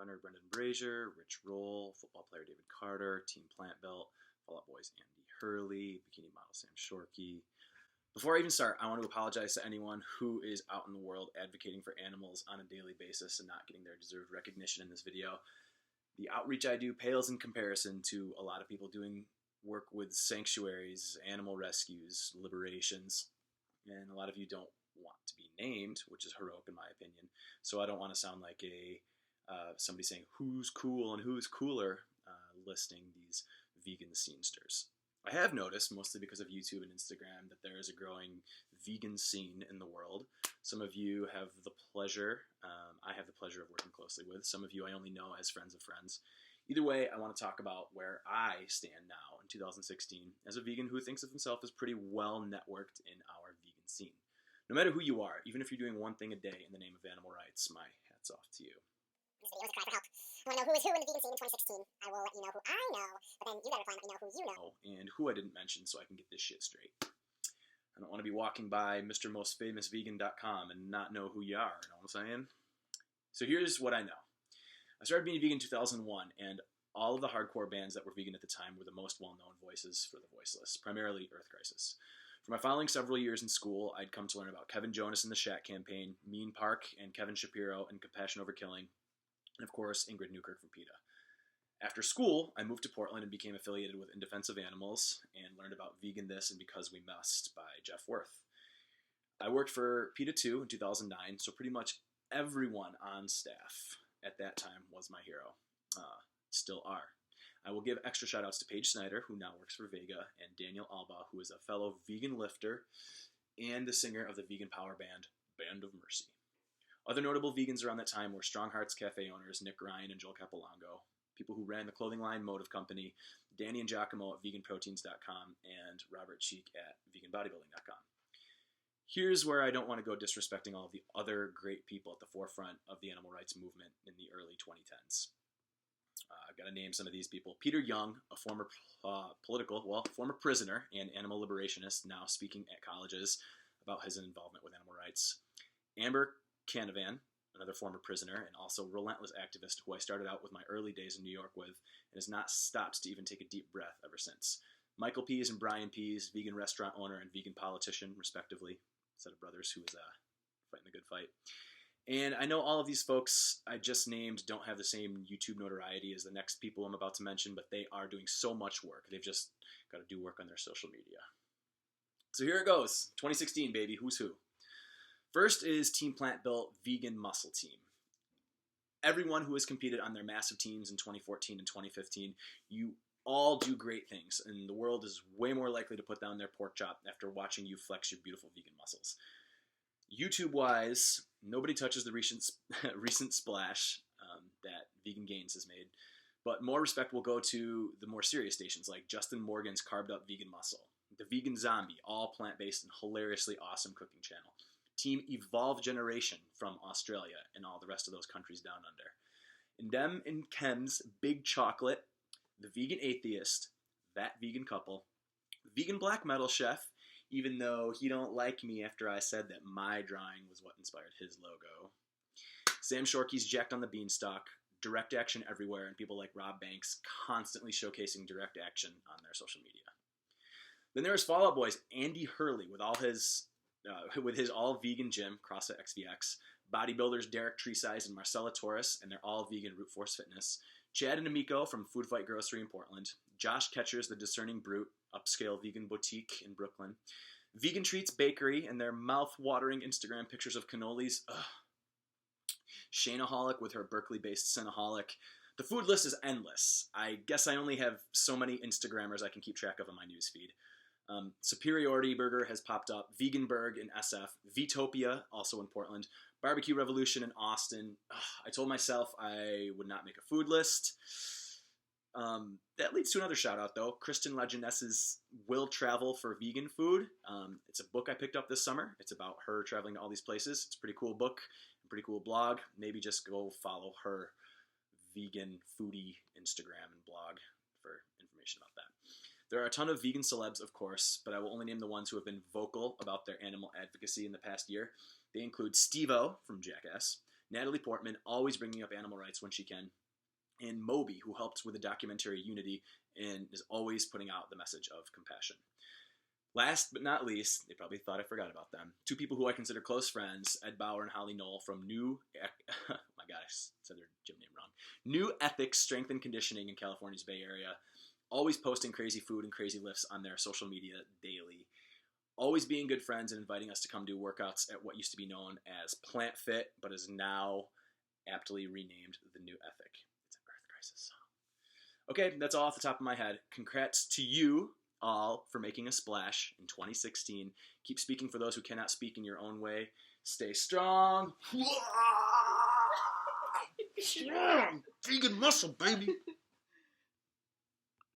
runner Brendan Brazier, Rich Roll, football player David Carter, Team Plant Belt, Fall Out Boys Andy Hurley, bikini model Sam Shorkey. Before I even start, I want to apologize to anyone who is out in the world advocating for animals on a daily basis and not getting their deserved recognition in this video. The outreach I do pales in comparison to a lot of people doing work with sanctuaries, animal rescues, liberations, and a lot of you don't want to be named, which is heroic in my opinion. So I don't want to sound like somebody saying who's cool and who's cooler listing these vegan scenesters. I have noticed, mostly because of YouTube and Instagram, that there is a growing vegan scene in the world. Some of you have the pleasure, I have the pleasure of working closely with. Some of you I only know as friends of friends. Either way, I want to talk about where I stand now in 2016 as a vegan who thinks of himself as pretty well networked in our vegan scene. No matter who you are, even if you're doing one thing a day in the name of animal rights, my hat's off to you. This video is a cry for help. I want to know who is who in the vegan scene in 2016. I will let you know who I know, but then you gotta reply and let me know who you know. And who I didn't mention so I can get this shit straight. I don't want to be walking by MrMostFamousVegan.com and not know who you are, you know what I'm saying? So here's what I know. I started being vegan in 2001, and all of the hardcore bands that were vegan at the time were the most well-known voices for the voiceless, primarily Earth Crisis. For my following several years in school, I'd come to learn about Kevin Jonas and the Shack Campaign, Mean Park and Kevin Shapiro and Compassion Over Killing, and of course, Ingrid Newkirk from PETA. After school, I moved to Portland and became affiliated with In Defense of Animals and learned about Vegan This and Because We Must by Jeff Worth. I worked for PETA 2 in 2009, so pretty much everyone on staff at that time was my hero. Still are. I will give extra shout outs to Paige Snyder, who now works for Vega, and Daniel Alba, who is a fellow vegan lifter and the singer of the vegan power band, Band of Mercy. Other notable vegans around that time were Strong Hearts Cafe owners Nick Ryan and Joel Capolongo, people who ran the clothing line Motive Company, Danny and Giacomo at veganproteins.com, and Robert Cheek at veganbodybuilding.com. Here's where I don't want to go disrespecting all of the other great people at the forefront of the animal rights movement in the early 2010s. I've got to name some of these people. Peter Young, a former former prisoner and animal liberationist, now speaking at colleges about his involvement with animal rights. Amber Canavan, another former prisoner and also relentless activist who I started out with my early days in New York with and has not stopped to even take a deep breath ever since. Michael Pease and Brian Pease, vegan restaurant owner and vegan politician, respectively. Set of brothers who is fighting the good fight. And I know all of these folks I just named don't have the same YouTube notoriety as the next people I'm about to mention, but they are doing so much work. They've just got to do work on their social media. So here it goes. 2016, baby. Who's who? First is Team Plant Built Vegan Muscle Team. Everyone who has competed on their massive teams in 2014 and 2015, you all do great things, and the world is way more likely to put down their pork chop after watching you flex your beautiful vegan muscles. YouTube-wise, nobody touches the recent splash that Vegan Gains has made, but more respect will go to the more serious stations like Justin Morgan's Carved Up Vegan Muscle, The Vegan Zombie, all plant-based and hilariously awesome cooking channel, Team Evolve Generation from Australia and all the rest of those countries down under, and them and Ken's Big Chocolate, The Vegan Atheist, That Vegan Couple, Vegan Black Metal Chef, even though he don't like me after I said that my drawing was what inspired his logo. Sam Shorkey's Jacked on the Beanstalk, Direct Action Everywhere, and people like Rob Banks constantly showcasing direct action on their social media. Then there's Fall Out Boys Andy Hurley with his all-vegan gym, CrossFit XVX, bodybuilders Derek Treesize and Marcella Torres and their all-vegan Root Force Fitness, Chad and Amiko from Food Fight Grocery in Portland, Josh Ketcher's The Discerning Brute, upscale vegan boutique in Brooklyn, Vegan Treats Bakery and their mouth-watering Instagram pictures of cannolis, Shaneaholic with her Berkeley-based Cinnaholic. The food list is endless. I guess I only have so many Instagrammers I can keep track of on my newsfeed. Superiority Burger has popped up, Veganburg in SF, Vtopia, also in Portland, Barbecue Revolution in Austin. I told myself I would not make a food list. That leads to another shout out though, Kristen Lajeunesse' Will Travel for Vegan Food. It's a book I picked up this summer. It's about her traveling to all these places. It's a pretty cool book, a pretty cool blog. Maybe just go follow her vegan foodie Instagram and blog for information about that. There are a ton of vegan celebs, of course, but I will only name the ones who have been vocal about their animal advocacy in the past year. They include Steve-O from Jackass, Natalie Portman, always bringing up animal rights when she can. And Moby, who helped with the documentary Unity and is always putting out the message of compassion. Last but not least, they probably thought I forgot about them. Two people who I consider close friends, Ed Bauer and Holly Knoll from oh my God, I said their gym name wrong. New Ethics Strength and Conditioning in California's Bay Area. Always posting crazy food and crazy lifts on their social media daily. Always being good friends and inviting us to come do workouts at what used to be known as Plant Fit, but is now aptly renamed The New Ethic. It's an Earth Crisis song. Okay, that's all off the top of my head. Congrats to you all for making a splash in 2016. Keep speaking for those who cannot speak in your own way. Stay strong. Strong. Vegan muscle, baby.